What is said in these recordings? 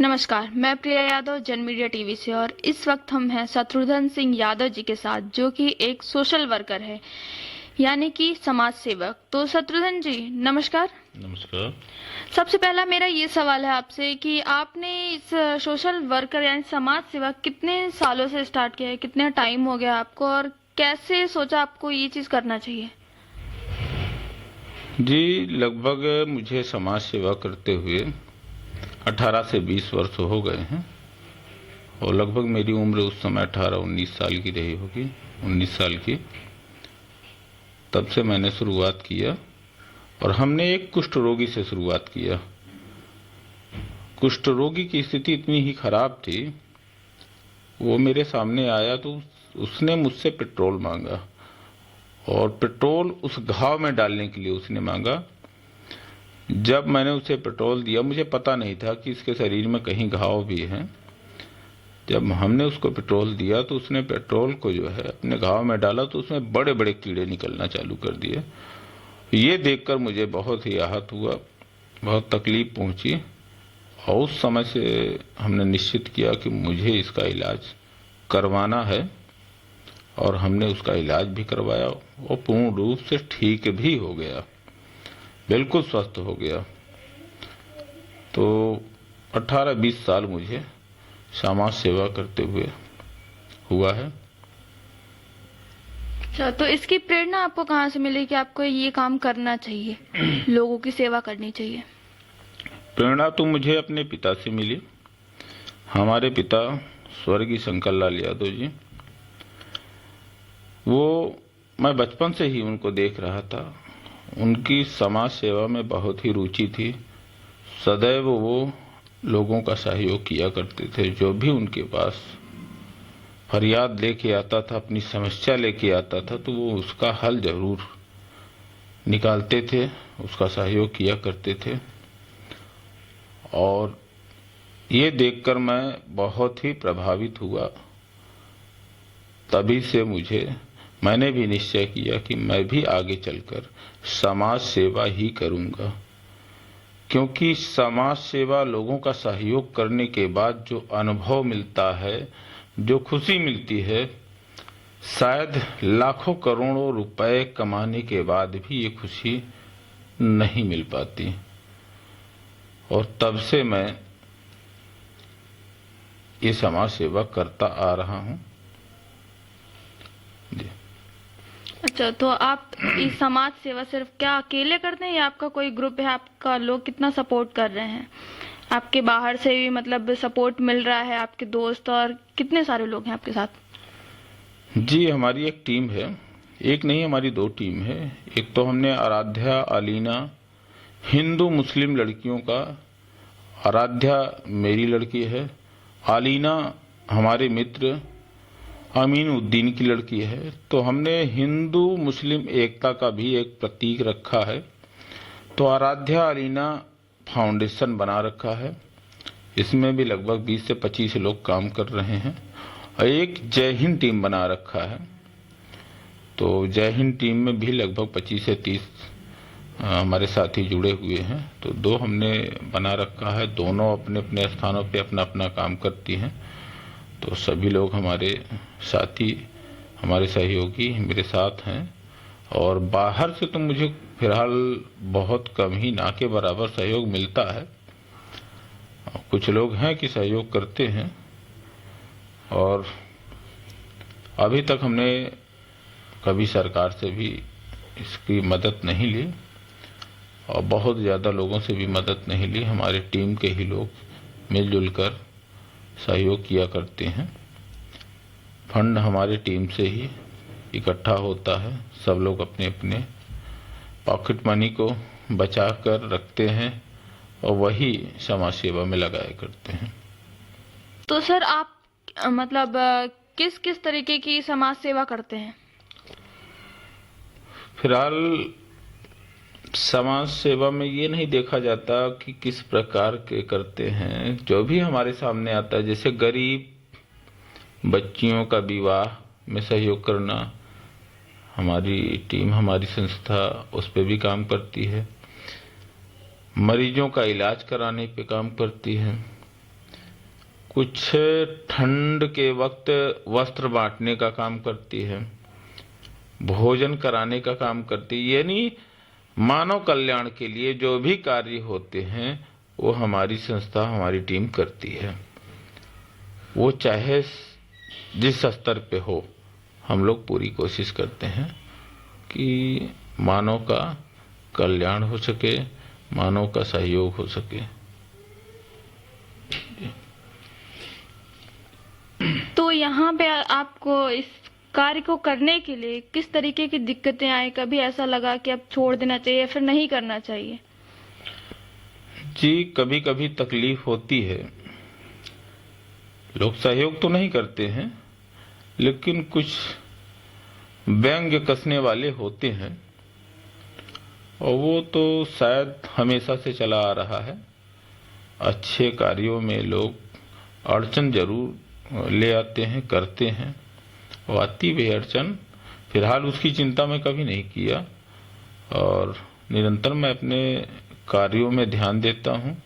नमस्कार, मैं प्रिया Yadav Jan media TV से और इस वक्त हम हैं शत्रुघ्न सिंह यादव जी के साथ, जो कि एक सोशल वर्कर है, यानी कि समाज सेवक। तो शत्रुघ्न जी नमस्कार। नमस्कार। सबसे पहला मेरा ये सवाल है आपसे कि आपने इस सोशल वर्कर यानी समाज सेवक कितने सालों से स्टार्ट किया है, कितने टाइम हो गया आपको और कैसे सोचा आपको ये चीज करना चाहिए? जी, लगभग मुझे समाज सेवा करते हुए 18 से 20 वर्ष हो गए हैं और लगभग मेरी उम्र उस समय 18-19 साल की रही होगी, 19 साल की। तब से मैंने शुरुआत किया और हमने एक कुष्ठ रोगी से शुरुआत किया। कुष्ठ रोगी की स्थिति इतनी ही खराब थी, वो मेरे सामने आया तो उसने मुझसे पेट्रोल मांगा और पेट्रोल उस घाव में डालने के लिए उसने मांगा। जब मैंने उसे पेट्रोल दिया, मुझे पता नहीं था कि इसके शरीर में कहीं घाव भी हैं। जब हमने उसको पेट्रोल दिया तो उसने पेट्रोल को जो है अपने घाव में डाला तो उसमें बड़े बड़े कीड़े निकलना चालू कर दिए। ये देखकर मुझे बहुत ही आहत हुआ, बहुत तकलीफ पहुंची और उस समय से हमने निश्चित किया कि मुझे इसका इलाज करवाना है और हमने उसका इलाज भी करवाया और पूर्ण रूप से ठीक भी हो गया, बिल्कुल स्वस्थ हो गया। तो 18-20 साल मुझे समाज सेवा करते हुए हुआ है। अच्छा, तो इसकी प्रेरणा आपको कहाँ से मिली कि आपको ये काम करना चाहिए, लोगों की सेवा करनी चाहिए? प्रेरणा तो मुझे अपने पिता से मिली। हमारे पिता स्वर्गीय शंकर लाल यादव जी, वो मैं बचपन से ही उनको देख रहा था। उनकी समाज सेवा में बहुत ही रुचि थी। सदैव वो लोगों का सहयोग किया करते थे। जो भी उनके पास फरियाद लेके आता था, अपनी समस्या लेके आता था, तो वो उसका हल जरूर निकालते थे, उसका सहयोग किया करते थे। और ये देखकर मैं बहुत ही प्रभावित हुआ। तभी से मैंने भी निश्चय किया कि मैं भी आगे चलकर समाज सेवा ही करूंगा, क्योंकि समाज सेवा, लोगों का सहयोग करने के बाद जो अनुभव मिलता है, जो खुशी मिलती है, शायद लाखों करोड़ों रुपए कमाने के बाद भी ये खुशी नहीं मिल पाती। और तब से मैं ये समाज सेवा करता आ रहा हूं। जी। अच्छा, तो आप इस समाज सेवा सिर्फ क्या अकेले करते हैं या आपका कोई ग्रुप है? आपका लोग कितना सपोर्ट कर रहे हैं? आपके बाहर से भी मतलब सपोर्ट मिल रहा है, आपके दोस्त और कितने सारे लोग हैं आपके साथ? जी, हमारी एक टीम है। एक नहीं, हमारी 2 टीम है। एक तो हमने आराध्या अलीना, हिंदू मुस्लिम लड़कियों का, आराध्या मेरी लड़की है, अलीना हमारे मित्र अमीन उद्दीन की लड़की है। तो हमने हिंदू मुस्लिम एकता का भी एक प्रतीक रखा है। तो आराध्या अलीना फाउंडेशन बना रखा है। इसमें भी लगभग 20 से 25 लोग काम कर रहे हैं। और एक जय हिंद टीम बना रखा है। तो जय हिंद टीम में भी लगभग 25 से 30 हमारे साथी जुड़े हुए हैं। तो 2 हमने बना रखा है। दोनों अपने अपने स्थानों पे अपना अपना काम करती हैं। तो सभी लोग हमारे साथी, हमारे सहयोगी मेरे साथ हैं। और बाहर से तो मुझे फिलहाल बहुत कम ही, ना के बराबर सहयोग मिलता है। कुछ लोग हैं कि सहयोग करते हैं और अभी तक हमने कभी सरकार से भी इसकी मदद नहीं ली और बहुत ज़्यादा लोगों से भी मदद नहीं ली। हमारे टीम के ही लोग मिलजुल कर सहयोग किया करते हैं। फंड हमारी टीम से ही इकट्ठा होता है। सब लोग अपने अपने पॉकेट मनी को बचा कर रखते हैं और वही समाज सेवा में लगाया करते हैं। तो सर आप मतलब किस किस तरीके की समाज सेवा करते हैं? फिलहाल समाज सेवा में ये नहीं देखा जाता कि किस प्रकार के करते हैं। जो भी हमारे सामने आता है, जैसे गरीब बच्चियों का विवाह में सहयोग करना, हमारी टीम, हमारी संस्था उस पे भी काम करती है। मरीजों का इलाज कराने पे काम करती है। कुछ ठंड के वक्त वस्त्र बांटने का काम करती है, भोजन कराने का काम करती है। यानी मानव कल्याण के लिए जो भी कार्य होते हैं वो हमारी संस्था, हमारी टीम करती है। वो चाहे जिस स्तर पे हो, हम लोग पूरी कोशिश करते हैं कि मानव का कल्याण हो सके, मानव का सहयोग हो सके। तो यहाँ पे आपको इस कार्य को करने के लिए किस तरीके की दिक्कतें आई? कभी ऐसा लगा कि अब छोड़ देना चाहिए, फिर नहीं करना चाहिए? जी, कभी कभी तकलीफ होती है। लोग सहयोग तो नहीं करते हैं, लेकिन कुछ व्यंग्य कसने वाले होते हैं, और वो तो शायद हमेशा से चला आ रहा है। अच्छे कार्यों में लोग अड़चन जरूर ले आते हैं, करते हैं, और आती भी अड़चन। फिलहाल उसकी चिंता मैं कभी नहीं किया, और निरंतर मैं अपने कार्यों में ध्यान देता हूँ,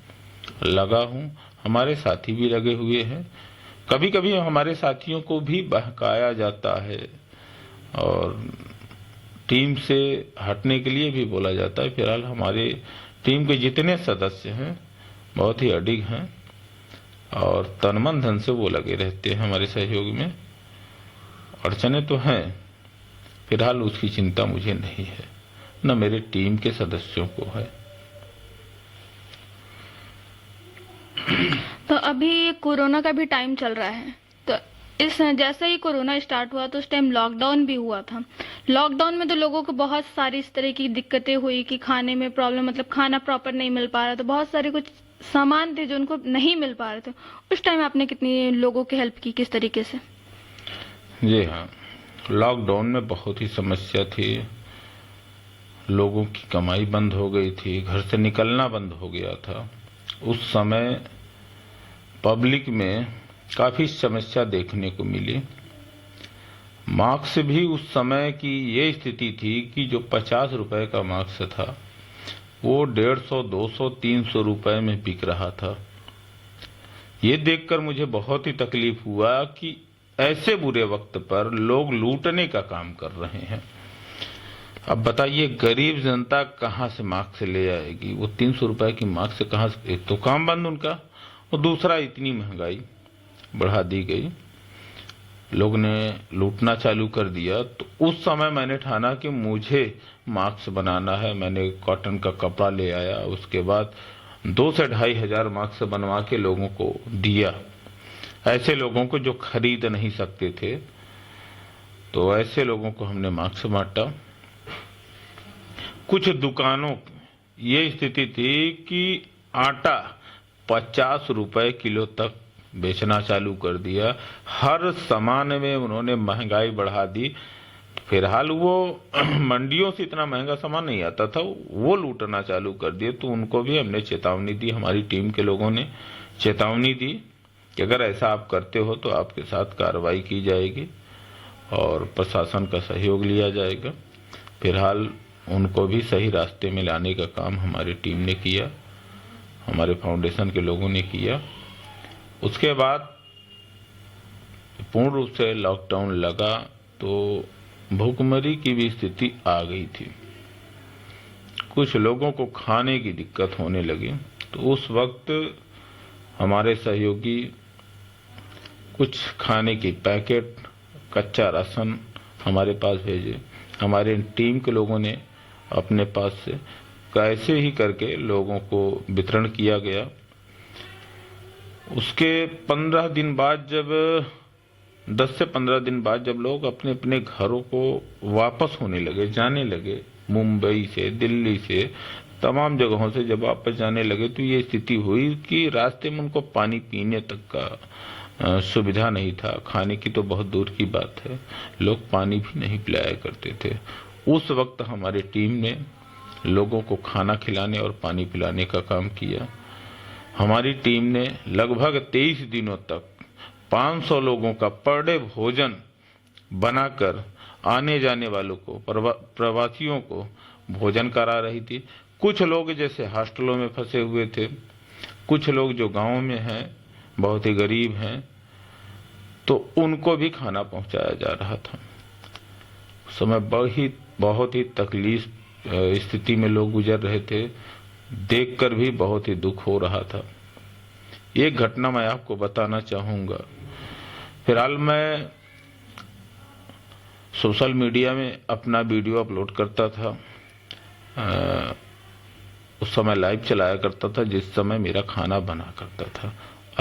लगा हूँ। हमारे साथी भी लगे हुए हैं। कभी कभी हमारे साथियों को भी बहकाया जाता है और टीम से हटने के लिए भी बोला जाता है। फिलहाल हमारे टीम के जितने सदस्य हैं बहुत ही अडिग हैं और तन मन धन से वो लगे रहते हैं हमारे सहयोग में। अड़चने तो हैं, फिलहाल उसकी चिंता मुझे नहीं है, न मेरे टीम के सदस्यों को है। तो अभी कोरोना का भी टाइम चल रहा है, तो इस जैसे ही कोरोना स्टार्ट हुआ तो उस टाइम लॉकडाउन भी हुआ था। लॉकडाउन में तो लोगों को बहुत सारी इस तरह की दिक्कतें हुई कि खाने में प्रॉब्लम, मतलब खाना प्रॉपर नहीं मिल पा रहा, तो बहुत सारे कुछ सामान थे जो उनको नहीं मिल पा रहे थे। उस टाइम आपने कितनी लोगों की हेल्प की, किस तरीके से? जी हाँ, लॉकडाउन में बहुत ही समस्या थी। लोगों की कमाई बंद हो गई थी, घर से निकलना बंद हो गया था। उस समय पब्लिक में काफी समस्या देखने को मिली। मास्क भी उस समय की ये स्थिति थी कि जो 50 रुपए का मास्क था वो 150, 200, 300 रुपए में बिक रहा था। ये देखकर मुझे बहुत ही तकलीफ हुआ कि ऐसे बुरे वक्त पर लोग लूटने का काम कर रहे हैं। अब बताइए, गरीब जनता कहाँ से मास्क ले आएगी? वो 300 रुपए की मास्क से कहाँ से? एक तो काम बंद उनका, और दूसरा इतनी महंगाई बढ़ा दी गई, लोग ने लूटना चालू कर दिया। तो उस समय मैंने ठाना कि मुझे मास्क बनाना है। मैंने कॉटन का कपड़ा ले आया, उसके बाद 2 से 2.5 हजार मास्क बनवा के लोगों को दिया, ऐसे लोगों को जो खरीद नहीं सकते थे। तो ऐसे लोगों को हमने मास्क बांटा। कुछ दुकानों ये स्थिति थी कि आटा 50 रुपए किलो तक बेचना चालू कर दिया। हर सामान में उन्होंने महंगाई बढ़ा दी। फिलहाल वो मंडियों से इतना महंगा सामान नहीं आता था, वो लूटना चालू कर दिए। तो उनको भी हमने चेतावनी दी, हमारी टीम के लोगों ने चेतावनी दी कि अगर ऐसा आप करते हो तो आपके साथ कार्रवाई की जाएगी और प्रशासन का सहयोग लिया जाएगा। फिलहाल उनको भी सही रास्ते में लाने का काम हमारी टीम ने किया, हमारे फाउंडेशन के लोगों ने किया। उसके बाद पूर्ण रूप से लॉकडाउन लगा तो भूखमरी की भी स्थिति आ गई थी। कुछ लोगों को खाने की दिक्कत होने लगी। तो उस वक्त हमारे सहयोगी कुछ खाने की पैकेट, कच्चा राशन हमारे पास भेजे। हमारे टीम के लोगों ने अपने पास से कैसे ही करके लोगों को वितरण किया गया। उसके 15 दिन बाद, जब 10 से 15 दिन बाद जब लोग अपने अपने घरों को वापस होने लगे, जाने लगे, मुंबई से, दिल्ली से, तमाम जगहों से जब वापस जाने लगे, तो ये स्थिति हुई कि रास्ते में उनको पानी पीने तक का सुविधा नहीं था। खाने की तो बहुत दूर की बात है, लोग पानी भी नहीं पिलाया करते थे। उस वक्त हमारी टीम ने लोगों को खाना खिलाने और पानी पिलाने का काम किया। हमारी टीम ने लगभग 23 दिनों तक 500 लोगों का पर डे भोजन बनाकर आने जाने वालों को, प्रवासियों को भोजन करा रही थी। कुछ लोग जैसे हॉस्टलों में फंसे हुए थे, कुछ लोग जो गांव में हैं बहुत ही गरीब हैं, तो उनको भी खाना पहुंचाया जा रहा था। उस समय बहुत ही तकलीफ स्थिति में लोग गुजर रहे थे, देखकर भी बहुत ही दुख हो रहा था। एक घटना मैं आपको बताना चाहूंगा। फिलहाल मैं सोशल मीडिया में अपना वीडियो अपलोड करता था, उस समय लाइव चलाया करता था, जिस समय मेरा खाना बना करता था,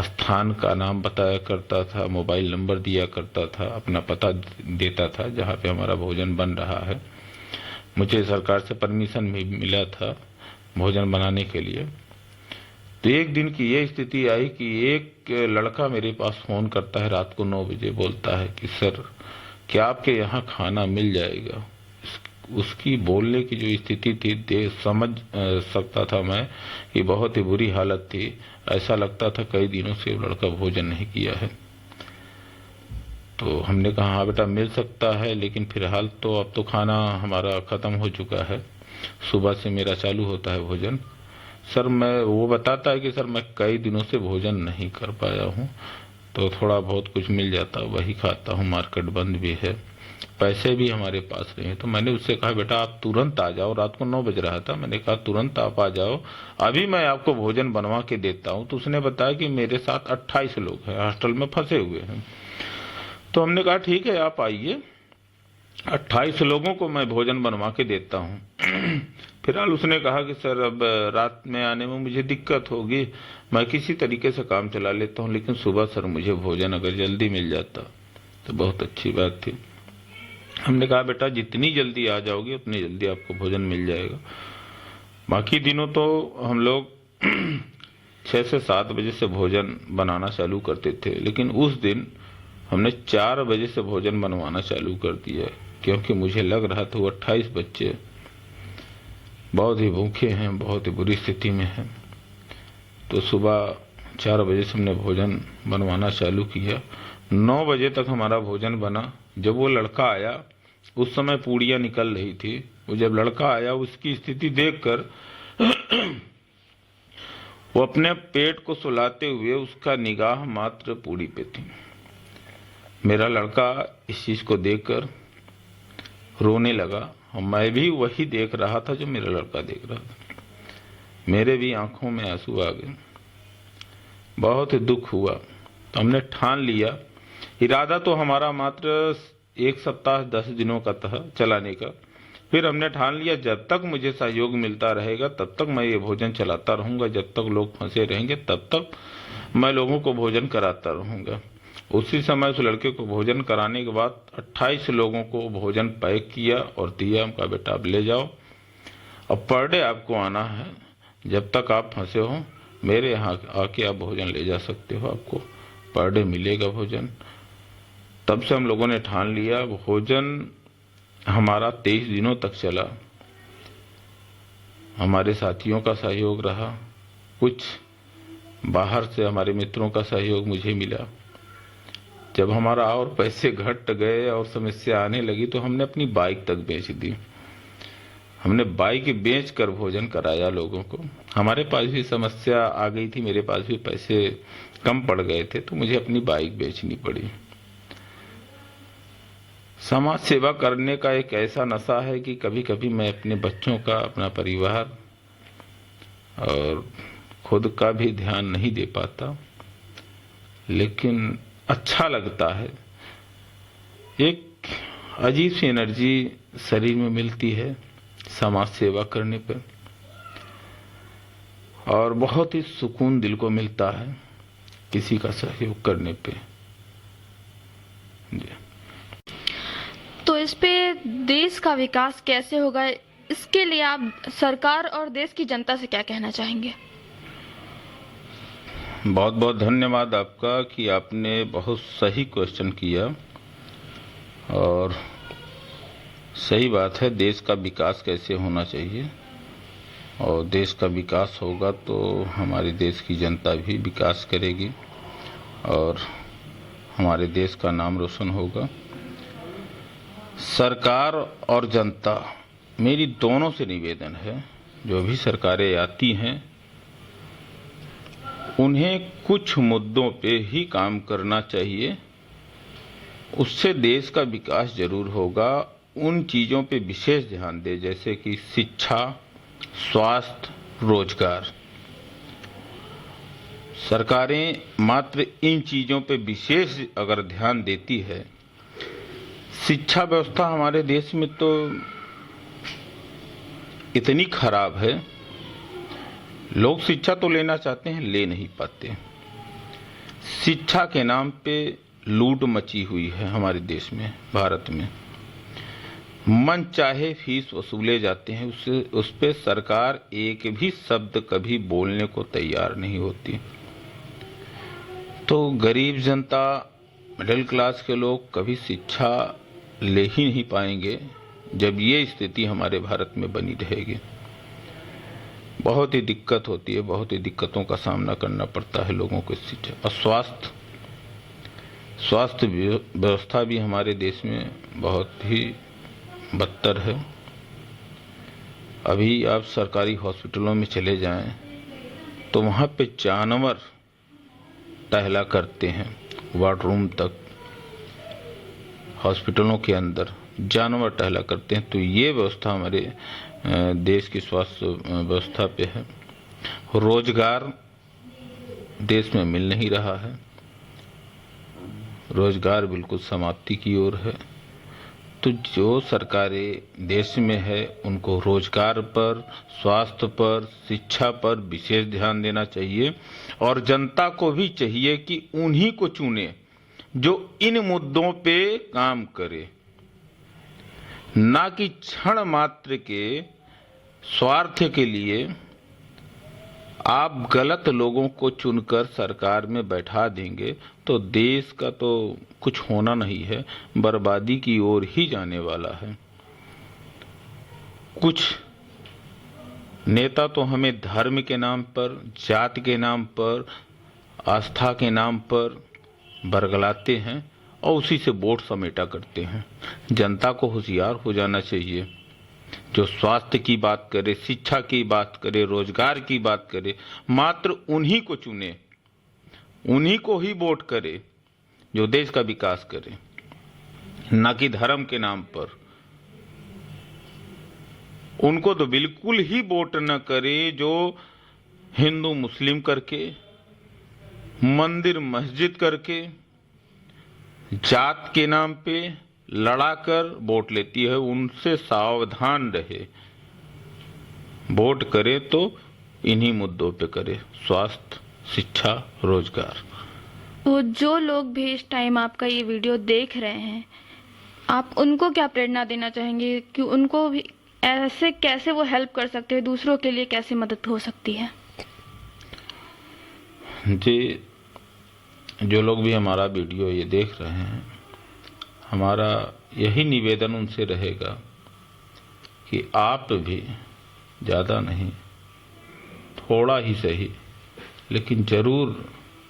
स्थान का नाम बताया करता था, मोबाइल नंबर दिया करता था, अपना पता देता था जहाँ पे हमारा भोजन बन रहा है। मुझे सरकार से परमिशन भी मिला था भोजन बनाने के लिए। तो एक दिन की ये स्थिति आई कि एक लड़का मेरे पास फोन करता है रात को 9 बजे, बोलता है कि सर क्या आपके यहाँ खाना मिल जाएगा। उसकी बोलने की जो स्थिति थी देख समझ सकता था मैं कि बहुत ही बुरी हालत थी। ऐसा लगता था कई दिनों से वो लड़का भोजन नहीं किया है। तो हमने कहा हाँ बेटा मिल सकता है, लेकिन फिलहाल तो अब तो खाना हमारा खत्म हो चुका है, सुबह से मेरा चालू होता है भोजन। सर वो बताता है कि सर मैं कई दिनों से भोजन नहीं कर पाया हूँ, तो थोड़ा बहुत कुछ मिल जाता वही खाता हूँ, मार्केट बंद भी है, पैसे भी हमारे पास नहीं है। तो मैंने उससे कहा बेटा आप तुरंत आ जाओ, रात को 9 बज रहा था, मैंने कहा तुरंत आप आ जाओ, अभी मैं आपको भोजन बनवा के देता हूँ। तो उसने बताया कि मेरे साथ 28 लोग हैं, हॉस्टल में फंसे हुए हैं। तो हमने कहा ठीक है आप आइए, 28 लोगों को मैं भोजन बनवा के देता हूँ। फिलहाल उसने कहा कि सर अब रात में आने में मुझे दिक्कत होगी, मैं किसी तरीके से काम चला लेता हूँ, लेकिन सुबह सर मुझे भोजन अगर जल्दी मिल जाता तो बहुत अच्छी बात थी। हमने कहा बेटा जितनी जल्दी आ जाओगे उतनी जल्दी आपको भोजन मिल जाएगा। बाकी दिनों तो हम लोग 6 से 7 बजे से भोजन बनाना चालू करते थे, लेकिन उस दिन हमने 4 बजे से भोजन बनवाना चालू कर दिया, क्योंकि मुझे लग रहा था वो 28 बच्चे बहुत ही भूखे हैं, बहुत ही बुरी स्थिति में हैं। तो सुबह 4 बजे से हमने भोजन बनवाना चालू किया, 9 बजे तक हमारा भोजन बना। जब वो लड़का आया उस समय पूड़ियाँ निकल रही थी, वो जब लड़का आया उसकी स्थिति देखकर वो अपने पेट को सुलाते हुए उसका निगाह मात्र पूड़ी पे थी। मेरा लड़का इस चीज को देखकर रोने लगा और मैं भी वही देख रहा था जो मेरा लड़का देख रहा था। मेरे भी आंखों में आंसू आ गए, बहुत ही दुख हुआ। तो हमने ठान लिया, इरादा तो हमारा मात्र 1 सप्ताह 10 दिनों का था चलाने का। फिर हमने ठान लिया जब तक मुझे सहयोग मिलता रहेगा तब तक मैं ये भोजन चलाता रहूंगा, जब तक लोग फंसे रहेंगे तब तक मैं लोगों को भोजन कराता रहूंगा। उसी समय उस लड़के को भोजन कराने के बाद 28 लोगों को भोजन पैक किया और दिया। उनका बेटा आप ले जाओ, अब पर डे आपको आना है, जब तक आप फंसे हो मेरे यहाँ आके आप भोजन ले जा सकते हो, आपको पर डे मिलेगा भोजन। तब से हम लोगों ने ठान लिया। भोजन हमारा 23 दिनों तक चला। हमारे साथियों का सहयोग रहा, कुछ बाहर से हमारे मित्रों का सहयोग मुझे मिला। जब हमारा और पैसे घट गए और समस्या आने लगी तो हमने अपनी बाइक तक बेच दी। हमने बाइक बेच कर भोजन कराया लोगों को। हमारे पास भी समस्या आ गई थी, मेरे पास भी पैसे कम पड़ गए थे, तो मुझे अपनी बाइक बेचनी पड़ी। समाज सेवा करने का एक ऐसा नशा है कि कभी कभी मैं अपने बच्चों का, अपना परिवार और खुद का भी ध्यान नहीं दे पाता, लेकिन अच्छा लगता है। एक अजीब सी एनर्जी शरीर में मिलती है समाज सेवा करने पर, और बहुत ही सुकून दिल को मिलता है किसी का सहयोग करने पे। तो इस पे देश का विकास कैसे होगा, इसके लिए आप सरकार और देश की जनता से क्या कहना चाहेंगे? बहुत बहुत धन्यवाद आपका कि आपने बहुत सही क्वेश्चन किया, और सही बात है, देश का विकास कैसे होना चाहिए, और देश का विकास होगा तो हमारे देश की जनता भी विकास करेगी और हमारे देश का नाम रोशन होगा। सरकार और जनता, मेरी दोनों से निवेदन है, जो भी सरकारें आती हैं उन्हें कुछ मुद्दों पे ही काम करना चाहिए, उससे देश का विकास जरूर होगा। उन चीज़ों पे विशेष ध्यान दे जैसे कि शिक्षा, स्वास्थ्य, रोजगार। सरकारें मात्र इन चीज़ों पे विशेष अगर ध्यान देती है। शिक्षा व्यवस्था हमारे देश में तो इतनी खराब है, लोग शिक्षा तो लेना चाहते हैं, ले नहीं पाते। शिक्षा के नाम पे लूट मची हुई है हमारे देश में, भारत में। मन चाहे फीस वसूले जाते हैं, उस पे सरकार एक भी शब्द कभी बोलने को तैयार नहीं होती। तो गरीब जनता, मिडिल क्लास के लोग कभी शिक्षा ले ही नहीं पाएंगे जब ये स्थिति हमारे भारत में बनी रहेगी। बहुत ही दिक्कत होती है, बहुत ही दिक्कतों का सामना करना पड़ता है लोगों को शिक्षा। और स्वास्थ्य व्यवस्था भी हमारे देश में बहुत ही बदतर है। अभी आप सरकारी हॉस्पिटलों में चले जाएं तो वहाँ पे जानवर टहला करते हैं, वार्डरूम तक हॉस्पिटलों के अंदर जानवर टहला करते हैं। तो ये व्यवस्था हमारे देश की स्वास्थ्य व्यवस्था पे है। रोजगार देश में मिल नहीं रहा है, रोजगार बिल्कुल समाप्ति की ओर है। तो जो सरकारें देश में है उनको रोजगार पर, स्वास्थ्य पर, शिक्षा पर विशेष ध्यान देना चाहिए। और जनता को भी चाहिए कि उन्हीं को चुने जो इन मुद्दों पे काम करे, ना कि क्षण मात्र के स्वार्थ के लिए आप गलत लोगों को चुनकर सरकार में बैठा देंगे तो देश का तो कुछ होना नहीं है, बर्बादी की ओर ही जाने वाला है। कुछ नेता तो हमें धर्म के नाम पर, जाति के नाम पर, आस्था के नाम पर बरगलाते हैं और उसी से वोट समेटा करते हैं। जनता को होशियार हो जाना चाहिए। जो स्वास्थ्य की बात करे, शिक्षा की बात करे, रोजगार की बात करे, मात्र उन्हीं को चुने, उन्हीं को ही वोट करे जो देश का विकास करे, न कि धर्म के नाम पर। उनको तो बिल्कुल ही वोट न करे जो हिंदू मुस्लिम करके, मंदिर मस्जिद करके, जात के नाम पे लड़ाकर वोट लेती है। उनसे सावधान रहे। वोट करे तो इन्हीं मुद्दों पे करे, स्वास्थ्य, शिक्षा, रोजगार। तो जो लोग भी इस टाइम आपका ये वीडियो देख रहे हैं, आप उनको क्या प्रेरणा देना चाहेंगे कि उनको भी ऐसे कैसे वो हेल्प कर सकते हैं, दूसरों के लिए कैसे मदद हो सकती है? जी, जो लोग भी हमारा वीडियो ये देख रहे हैं, हमारा यही निवेदन उनसे रहेगा कि आप भी ज़्यादा नहीं, थोड़ा ही सही, लेकिन ज़रूर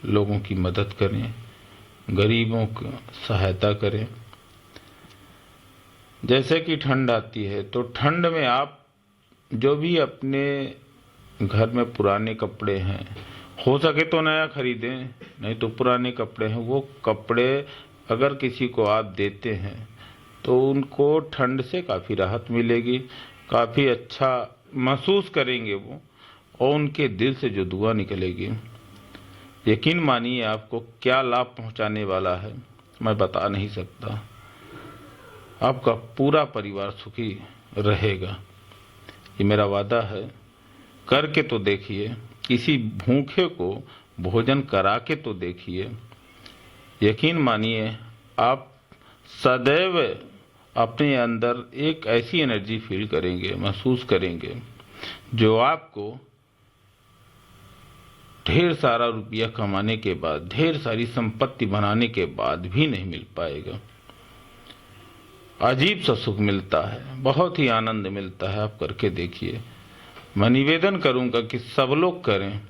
लोगों की मदद करें, गरीबों की सहायता करें। जैसे कि ठंड आती है तो ठंड में आप जो भी अपने घर में पुराने कपड़े हैं, हो सके तो नया खरीदें, नहीं तो पुराने कपड़े हैं, वो कपड़े अगर किसी को आप देते हैं तो उनको ठंड से काफ़ी राहत मिलेगी, काफ़ी अच्छा महसूस करेंगे वो, और उनके दिल से जो दुआ निकलेगी, यकीन मानिए आपको क्या लाभ पहुंचाने वाला है मैं बता नहीं सकता। आपका पूरा परिवार सुखी रहेगा, ये मेरा वादा है। करके तो देखिए, किसी भूखे को भोजन करा के तो देखिए। यकीन मानिए आप सदैव अपने अंदर एक ऐसी एनर्जी फील करेंगे, महसूस करेंगे, जो आपको ढेर सारा रुपया कमाने के बाद, ढेर सारी संपत्ति बनाने के बाद भी नहीं मिल पाएगा। अजीब सा सुख मिलता है, बहुत ही आनंद मिलता है। आप करके देखिए। मैं निवेदन करूंगा कि सब लोग करें,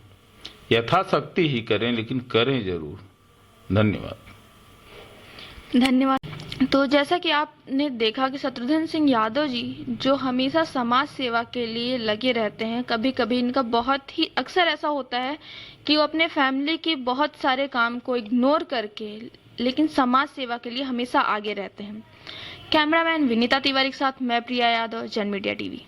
यथाशक्ति ही करें, लेकिन करें जरूर। धन्यवाद। धन्यवाद। तो जैसा कि आपने देखा कि शत्रुघ्न सिंह यादव जी जो हमेशा समाज सेवा के लिए लगे रहते हैं, कभी कभी इनका बहुत ही अक्सर ऐसा होता है कि वो अपने फैमिली के बहुत सारे काम को इग्नोर करके लेकिन समाज सेवा के लिए हमेशा आगे रहते हैं। कैमरामैन विनीता तिवारी के साथ मैं प्रिया यादव, जन मीडिया टीवी।